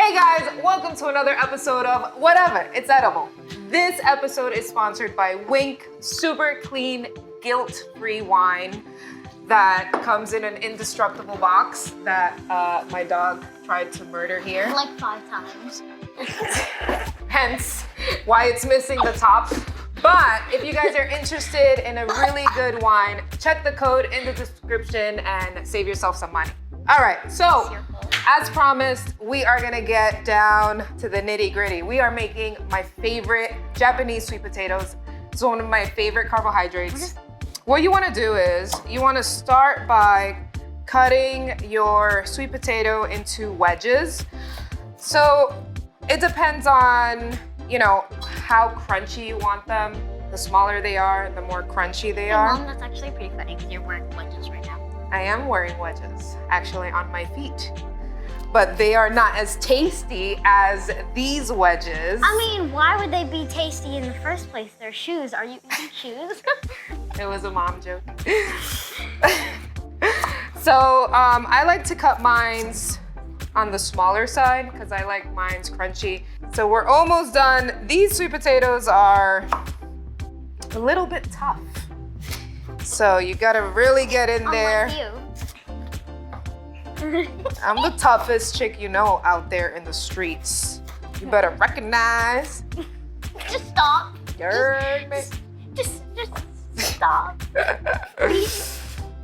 Hey guys, welcome to another episode of Whatever, It's Edible. This episode is sponsored by Wink, super clean, guilt-free wine that comes in an indestructible box that my dog tried to murder here. Like 5 times. Hence why it's missing the top. But if you guys are interested in a really good wine, check the code in the description and save yourself some money. All right, so as promised, we are gonna get down to the nitty gritty. We are making my favorite Japanese sweet potatoes. It's one of my favorite carbohydrates. What you wanna do is, you wanna start by cutting your sweet potato into wedges. So it depends on, how crunchy you want them. The smaller they are, the more crunchy they are. Mom, that's actually pretty funny because you're wearing wedges right now. I am wearing wedges, actually, on my feet. But they are not as tasty as these wedges. I mean, why would they be tasty in the first place? They're shoes. Are you eating shoes? It was a mom joke. So I like to cut mines on the smaller side because I like mine's crunchy. So we're almost done. These sweet potatoes are a little bit tough. So you gotta really get in there. I'm the toughest chick you know out there in the streets. You better recognize. Just stop. You heard me? Just stop.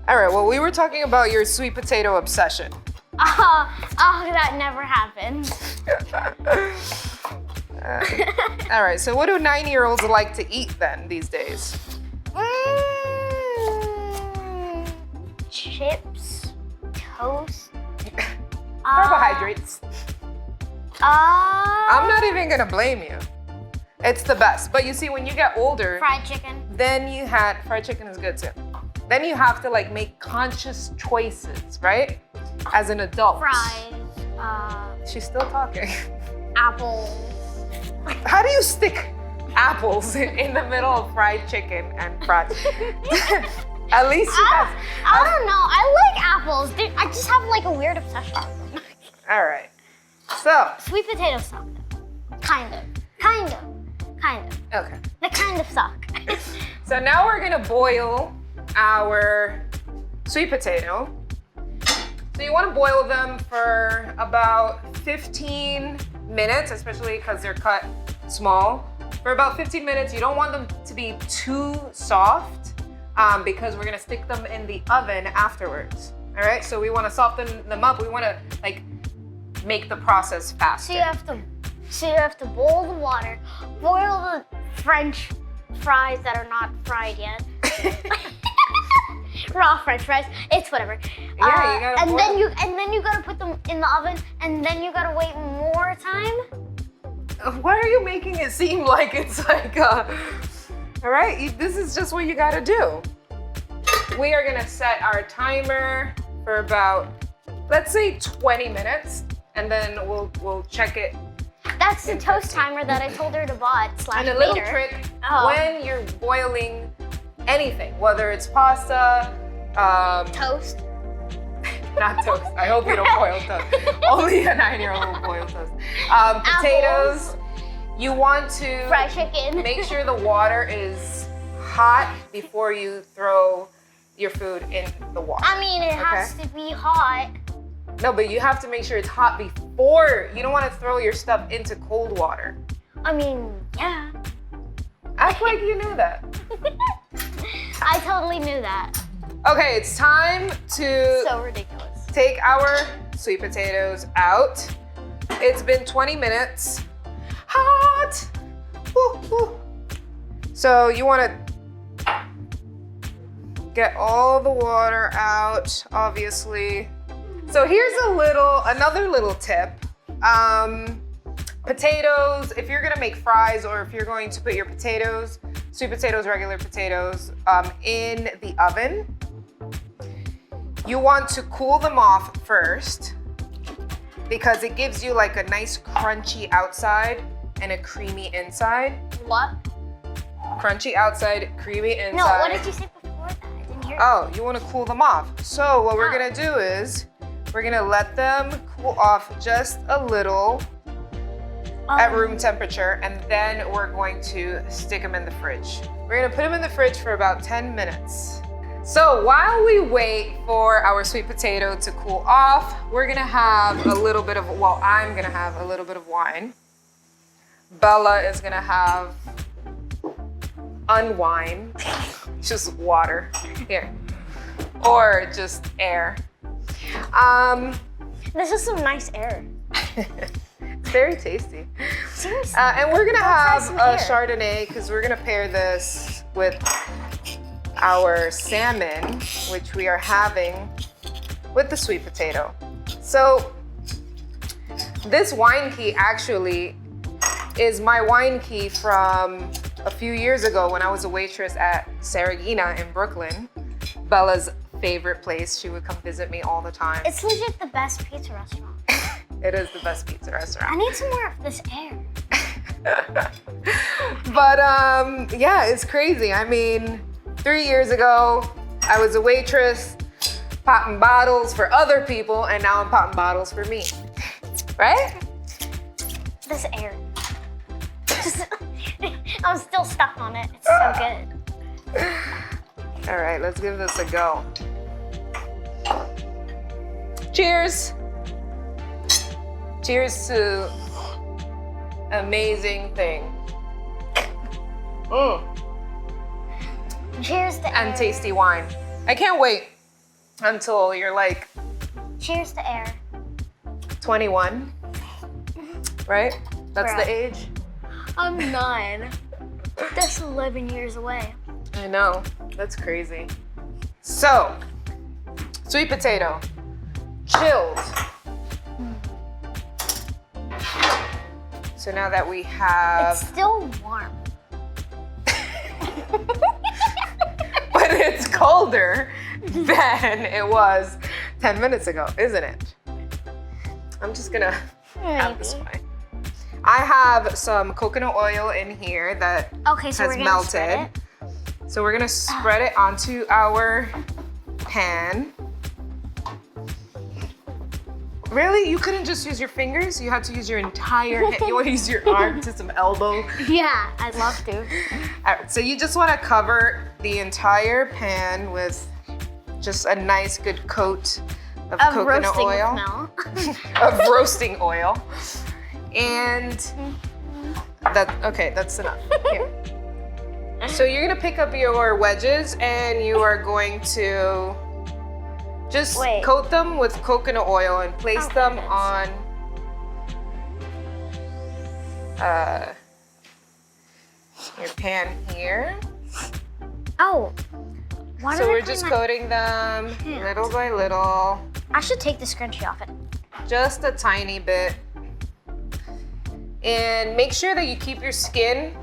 All right, well, we were talking about your sweet potato obsession. That never happened. All right, so what do 9-year-olds like to eat then these days? Chips, toast. Carbohydrates. I'm not even gonna blame you. It's the best. But you see, when you get older, Fried chicken. then fried chicken is good too. Then you have to make conscious choices, right? As an adult. Fries. She's still talking. Apples. How do you stick apples in the middle of fried chicken and fries? At least she has. I don't know. I like apples. Dude, I just have a weird obsession with them. All right. So. Sweet potatoes suck. Kind of. Okay. They kind of suck. So now we're gonna boil our sweet potato. So you wanna boil them for about 15 minutes, especially because they're cut small. For about 15 minutes, you don't want them to be too soft because we're gonna stick them in the oven afterwards. All right, so we wanna soften them up. We wanna make the process faster. So you have to boil the water, boil the French fries that are not fried yet. Raw French fries, it's whatever. Yeah, you gotta boil. And then you gotta put them in the oven, and then you gotta wait more time. Why are you making it seem like it's all right, this is just what you gotta do. We are gonna set our timer for about, let's say 20 minutes, and then we'll check it. That's the toast timer that I told her to buy / And a little later. trick, when you're boiling anything, whether it's pasta, Toast. not toast. I hope you don't boil toast. Only a 9-year-old will boil toast. Potatoes. You want to Fried chicken. make sure the water is hot before you throw your food in the water. I mean, it has to be hot. No, but you have to make sure it's hot before. You don't want to throw your stuff into cold water. I mean, yeah. Act like you knew that. I totally knew that. Okay, it's time to So ridiculous. take our sweet potatoes out. It's been 20 minutes. Hot! Woo, woo. So you want to get all the water out, obviously. So here's another little tip. Potatoes, if you're gonna make fries or if you're going to put your potatoes, sweet potatoes, regular potatoes, in the oven, you want to cool them off first because it gives you a nice crunchy outside and a creamy inside. What? Crunchy outside, creamy inside. No, what did you say before that? I didn't hear. Oh, you want to cool them off. So what we're gonna do is We're gonna let them cool off just a little at room temperature, and then we're going to stick them in the fridge. We're gonna put them in the fridge for about 10 minutes. So while we wait for our sweet potato to cool off, we're gonna have a little bit of, well, I'm gonna have a little bit of wine. Bella is gonna have unwine, just water here, or just air. This is some nice air. It's very tasty. Seriously. And we're gonna have some a air. Chardonnay because we're gonna pair this with our salmon, which we are having with the sweet potato. So this wine key actually is my wine key from a few years ago when I was a waitress at Saragina in Brooklyn, Bella's favorite place. She would come visit me all the time. It's legit the best pizza restaurant. It is the best pizza restaurant. I need some more of this air. But yeah, it's crazy. I mean, 3 years ago, I was a waitress, popping bottles for other people, and now I'm popping bottles for me. Right? This air. I'm still stuck on it. It's so good. All right, let's give this a go. Cheers. Cheers to amazing thing. Cheers to And air. tasty wine. I can't wait until you're like Cheers to air. 21, right? That's Right. the age. I'm 9. That's 11 years away. I know, that's crazy. So, sweet potato, chilled. So now that we have, It's still warm. but it's colder than it was 10 minutes ago, isn't it? I'm just gonna have this Maybe. wine. I have some coconut oil in here that Okay, so has we're gonna melted. spread it. So we're gonna spread it onto our pan. Really? You couldn't just use your fingers? You had to use your entire hand. You want to use your arm to some elbow? Yeah, I'd love to. All right, so you just want to cover the entire pan with just a nice good coat of coconut roasting oil. smell. Of roasting oil. And that's enough. Here. So you're gonna pick up your wedges and you are going to just Wait. coat them with coconut oil and place Oh, them goodness. on your pan here. Oh. Why So did I we're clean just my- coating them hand? little by little, I should take the scrunchie off it. just a tiny bit. And make sure that you keep your skin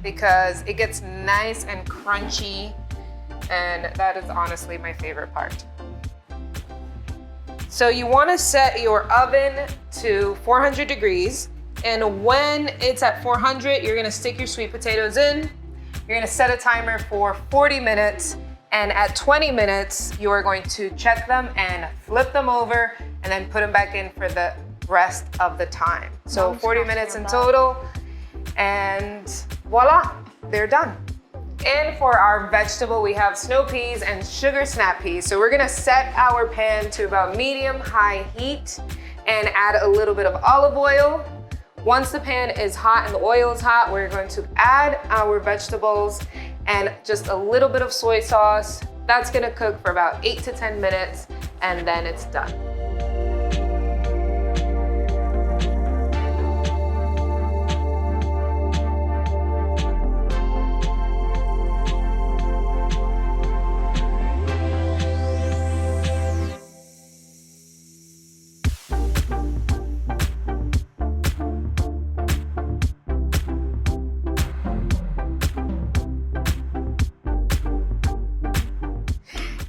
because it gets nice and crunchy, and that is honestly my favorite part. So you want to set your oven to 400 degrees, and when it's at 400, you're gonna stick your sweet potatoes in. You're gonna set a timer for 40 minutes, and at 20 minutes, you are going to check them and flip them over, and then put them back in for the rest of the time. So Mom's 40 talking minutes in about- total, and voila, they're done. And for our vegetable, we have snow peas and sugar snap peas. So we're gonna set our pan to about medium-high heat and add a little bit of olive oil. Once the pan is hot and the oil is hot, we're going to add our vegetables and just a little bit of soy sauce. That's gonna cook for about 8 to 10 minutes, and then it's done.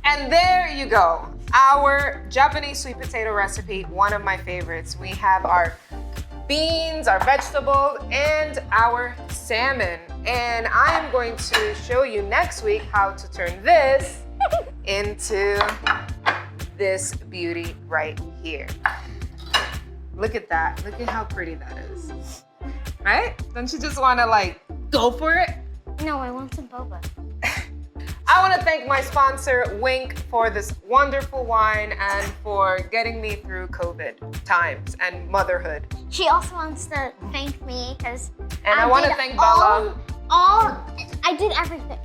And there you go. Our Japanese sweet potato recipe, one of my favorites. We have our beans, our vegetables, and our salmon. And I am going to show you next week how to turn this into this beauty right here. Look at that. Look at how pretty that is. Right? Don't you just want to like go for it? No, I want some boba. I want to thank my sponsor, Wink, for this wonderful wine and for getting me through COVID times and motherhood. She also wants to thank me because I want to thank Bella I did everything.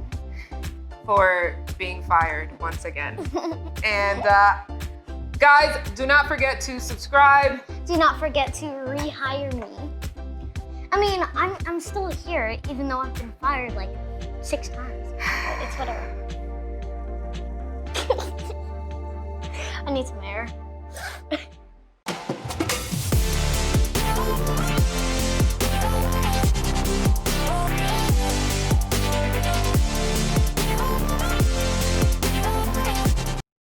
for being fired once again. And guys, do not forget to subscribe. Do not forget to rehire me. I mean, I'm still here even though I've been fired like 6 times. But it's whatever. I need some air.